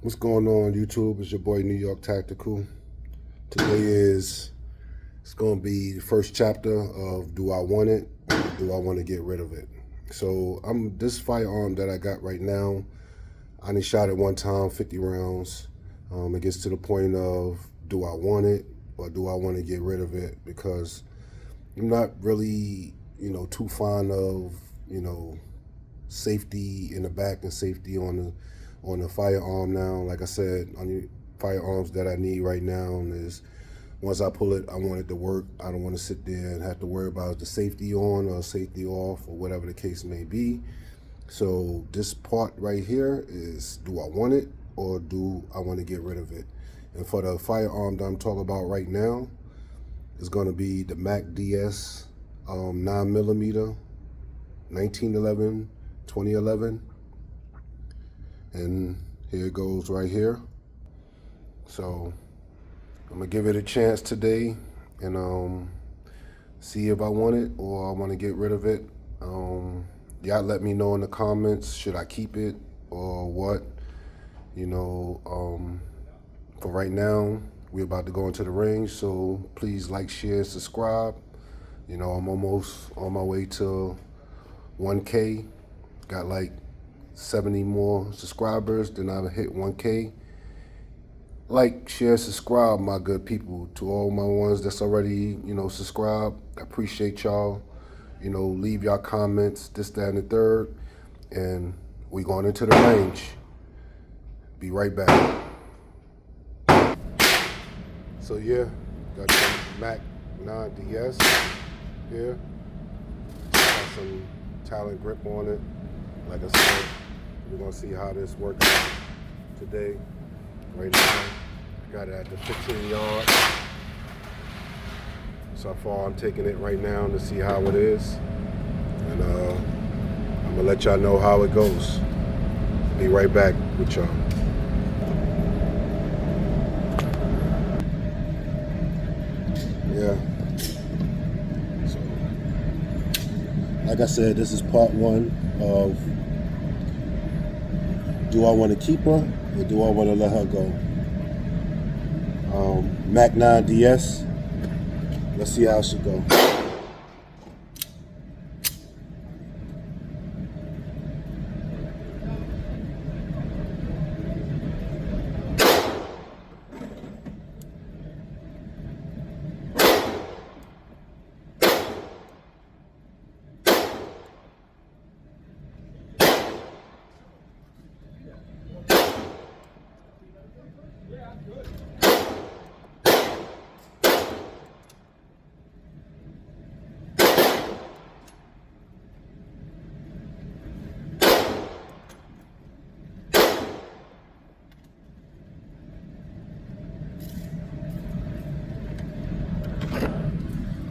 What's going on, YouTube? It's your boy New York Tactical. Today it's going to be the first chapter of Do I Want It or Do I Want to Get Rid of It? So this firearm that I got right now, I only shot it one time, 50 rounds. It gets to the point of do I want it or do I want to get rid of it? Because I'm not really, too fond of, safety in the back and safety on the firearm now. Like I said, on the firearms that I need right now is once I pull it, I want it to work. I don't want to sit there and have to worry about the safety on or safety off or whatever the case may be. So this part right here is do I want it or do I want to get rid of it? And for the firearm that I'm talking about right now, it's going to be the Mac DS 9mm 1911 2011, and here it goes right here. So I'm gonna give it a chance today and see if I want it or I want to get rid of it. Y'all let me know in the comments, should I keep it or what? For right now, we're about to go into the range, so please like, share, subscribe. I'm almost on my way to 1K. Got like 70 more subscribers, then I'll hit 1K. Like, share, subscribe, my good people. To all my ones that's already, subscribed, I appreciate y'all. Leave y'all comments, this, that, and the third. And we going into the range. Be right back. So yeah, got the Mac 9DS here. Got some Talon grip on it. Like I said, we're gonna see how this works out today. Right now, I got it at the 15 yard. So far, I'm taking it right now to see how it is. And I'm gonna let y'all know how it goes. Be right back with y'all. Yeah. So, like I said, this is part one of do I want to keep her or do I want to let her go? Mac 9DS. Let's see how she go.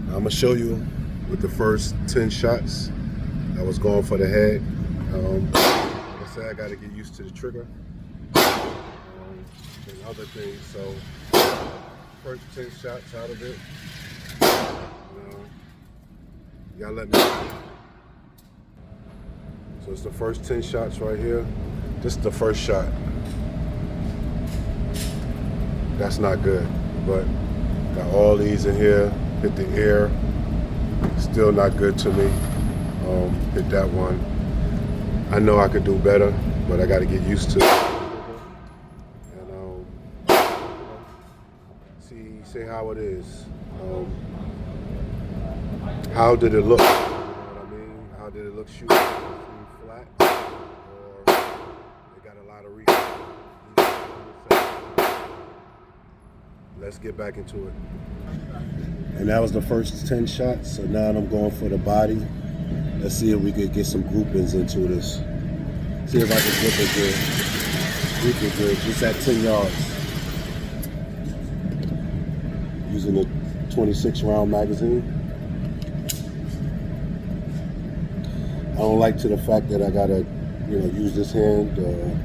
I'm gonna show you with the first 10 shots. I was going for the head. Like I said, I gotta get used to the trigger and other things. So first 10 shots out of it. Y'all let me know. So it's the first 10 shots right here. This is the first shot. That's not good, but got all these in here. Hit the air, still not good to me. Hit that one. I know I could do better, but I got to get used to it. And see how it is. How did it look? You know what I mean? How did it look shooting flat? Or it got a lot of recoil? Let's get back into it. And that was the first 10 shots, so now I'm going for the body. Let's see if we could get some groupings into this. See if I can grip it good. Grip it good, just at 10 yards. Using a 26 round magazine. I don't like the fact that I gotta, use this hand to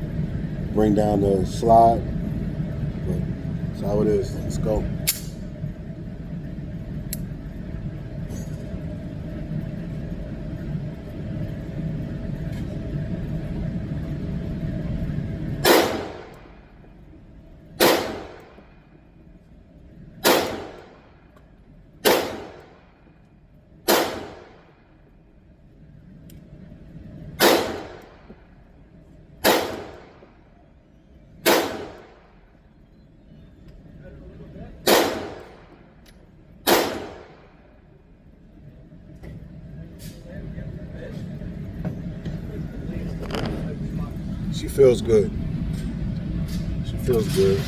bring down the slide, but that's how it is. Let's go. She feels good. She feels good.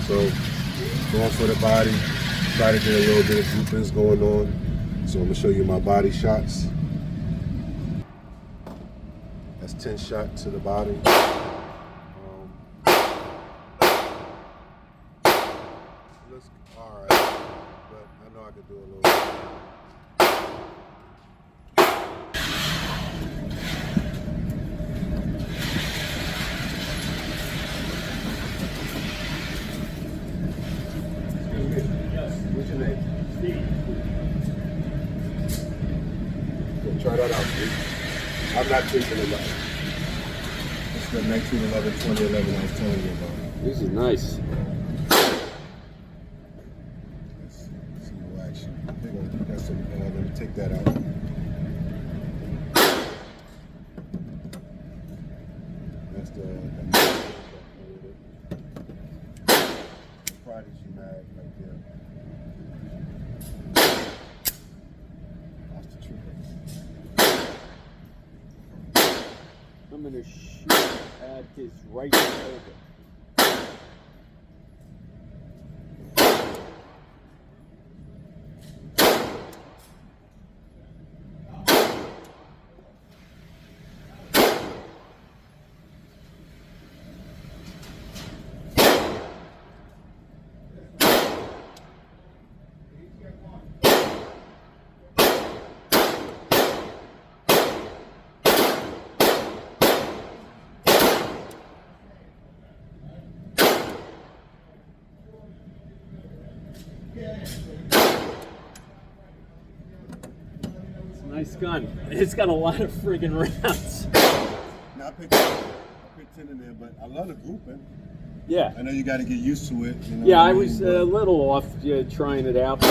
So going for the body, try to get a little bit of groupings going on. So I'm gonna show you my body shots. That's 10 shots to the body. Looks all right, but I know I could do a little bit. What's your name? Steve. So try that out, Steve. I'm not taking it out. It's the 1911, 2011 I was telling you about. This is nice. Let's see no action. They're gonna do that, so let me take that out. That's the Prodigy mag right there. That's the trigger. I'm gonna shoot at his right shoulder. It's a nice gun. It's got a lot of friggin' rounds. Now I picked 10 in there, but I love the grouping. Yeah. I know you got to get used to it. You know Yeah, what I mean? was But a little off trying it out. I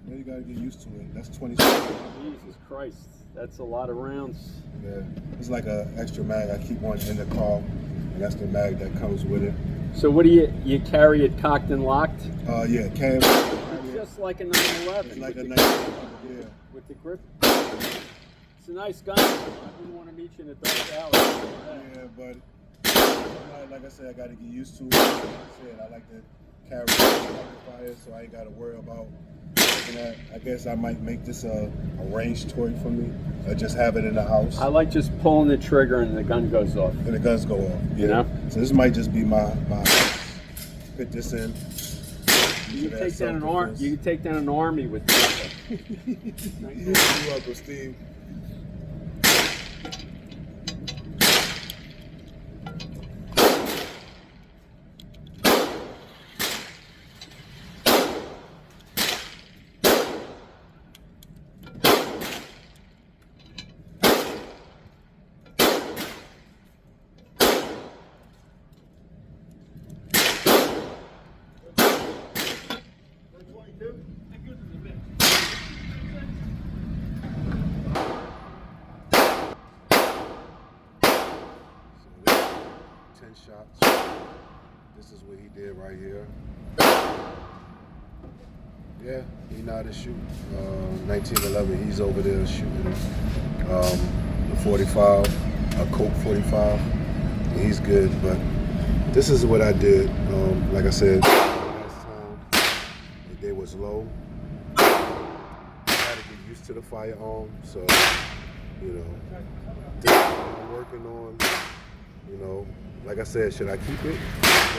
know you got to get used to it. That's 27. Jesus Christ, that's a lot of rounds. Yeah, it's like an extra mag. I keep one in the car, and that's the mag that comes with it. So what do you carry it cocked and locked? Yeah, cam. Just like a 911. It's like a with nice, yeah. with the grip. It's a nice gun. I wouldn't want to meet you in a dark alley. Yeah, but like I said, I got to get used to it. Like I said, I like to carry fire, so I ain't got to worry about that. I guess I might make this a range toy for me, or just have it in the house. I like just pulling the trigger and the gun goes off. And the guns go off. You know? So this might just be my put this in. You can take down an arm. You can take down an army with this. You're welcome, Steve. Shots. This is what he did right here. Yeah, he know how to shoot. 1911, he's over there shooting the 45, a Colt 45. And he's good, but this is what I did. Like I said, last time the day was low. I had to get used to the firearm, so you know, this is what I'm working on. You know, like I said, should I keep it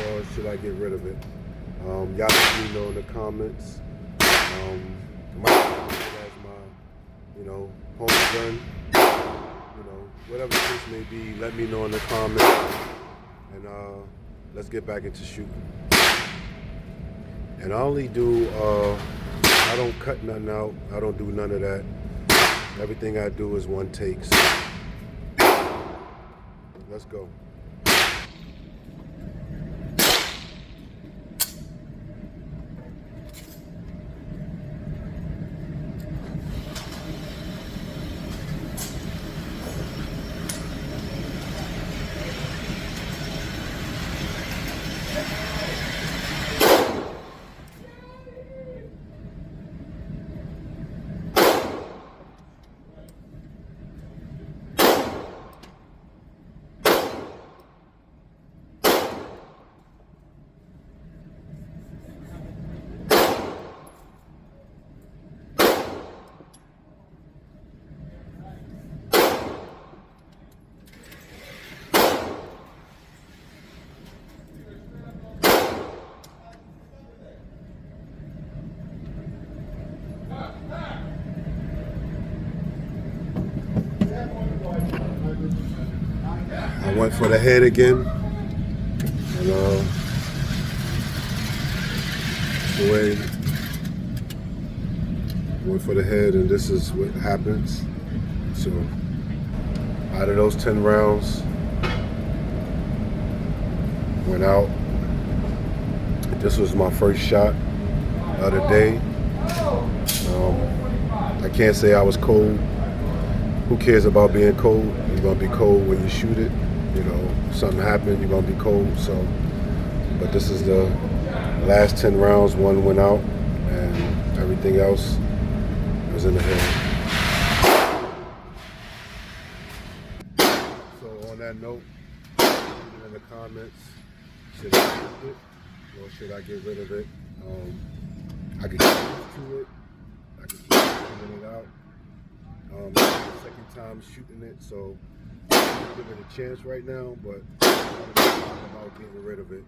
or should I get rid of it? Y'all let me know in the comments. I might keep it as my, you know, home gun. You know, whatever the case may be, let me know in the comments. And let's get back into shooting. And I only do, I don't cut nothing out. I don't do none of that. Everything I do is one takes. Let's go. I went for the head again, and the way I went for the head, and this is what happens. So out of those 10 rounds, went out. This was my first shot of the day. I can't say I was cold. Who cares about being cold? You're gonna be cold when you shoot it. You know, if something happened, you're gonna be cold. So, but this is the last 10 rounds. One went out, and everything else was in the head. So on that note, leave it in the comments. Should I keep it or should I get rid of it? I could get used to it. I could keep pulling it out. Second time shooting it, so I'm give it a chance right now, but I'm talking about getting rid of it.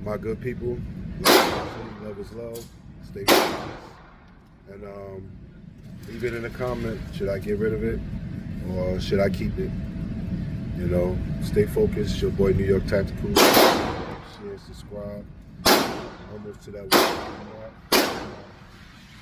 My good people, love is love. Stay focused. And leave it in the comment. Should I get rid of it or should I keep it? You know, stay focused. Your boy New York Tactical. Share, subscribe. Almost to that 1 mark.